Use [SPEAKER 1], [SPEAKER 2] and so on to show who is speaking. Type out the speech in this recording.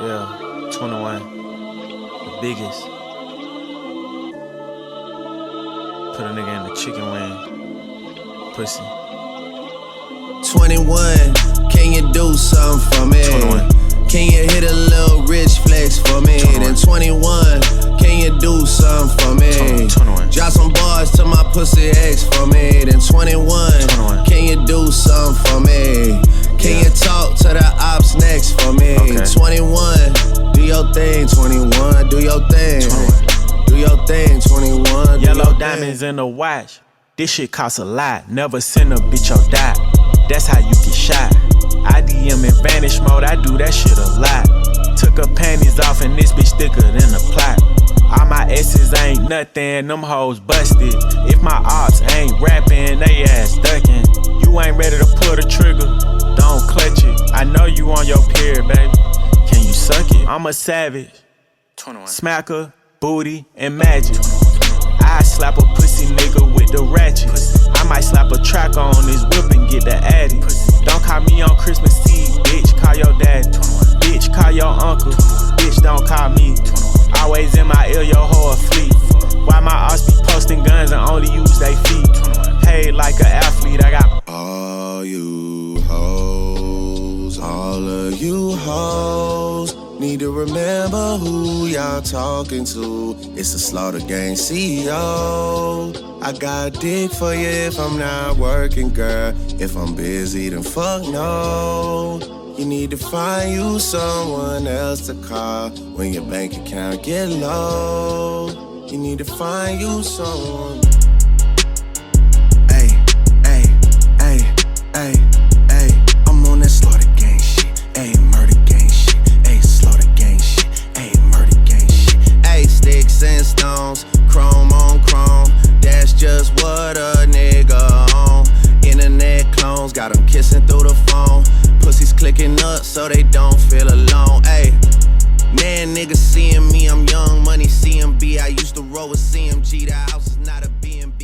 [SPEAKER 1] Yeah, 21, the biggest. Put a nigga in the chicken wing, pussy.
[SPEAKER 2] 21, can you do something for me?
[SPEAKER 1] 21.
[SPEAKER 2] Can you hit a little rich flex for me?
[SPEAKER 1] 21.
[SPEAKER 2] Then 21, can you do something for me?
[SPEAKER 1] 21.
[SPEAKER 2] Drop some bars to my pussy ex for me. Then 21,
[SPEAKER 1] 21.
[SPEAKER 2] Can you do something for me? Can you talk to the ops next for me?
[SPEAKER 1] Okay.
[SPEAKER 2] 21, do your thing. 21, do your thing.
[SPEAKER 1] 21.
[SPEAKER 2] Do your thing. 21, do
[SPEAKER 1] Yellow
[SPEAKER 2] your
[SPEAKER 1] diamonds
[SPEAKER 2] thing.
[SPEAKER 1] in the watch. This shit costs a lot. Never send a bitch or die. That's how you get shot. I DM in vanish mode, I do that shit a lot. Took her panties off and this bitch thicker than a plot. All my S's ain't nothing, them hoes busted. If my ops ain't rapping, they ass ducking. You ain't ready to pull the trigger, don't clutch it. I know you on your period, baby. Can you suck it? I'm a savage. 21. Smacker, booty, and magic. I slap a pussy nigga with the ratchet. I might slap a track on his whip and get the addy. Don't call me on Christmas Eve, bitch, call your daddy. Bitch, call your uncle, bitch, don't call me. Always in my ear, your whole fleet. Why my ops be posting guns and only use they feet? Paid like an athlete, I got
[SPEAKER 2] All you hoes, all of you hoes, need to remember who y'all talking to. It's the Slaughter Gang CEO. I got dick for you if I'm not working, girl. If I'm busy, then fuck no. You need to find you someone else to call when your bank account get low. You need to find you someone. Ay, ay, ay, ay, ay. I'm on that Slaughter Gang shit. Ay, murder gang shit. Ay, Slaughter Gang shit. Ay, murder gang shit. Ay, sticks and stones, chrome on chrome. That's just what a nigga on. Internet clones got them kissing through the phone. Pussies clicking up so they don't feel alone. Ay, man, niggas seeing me, I'm young money CMB. I used to roll with CMG, the house is not a B&B.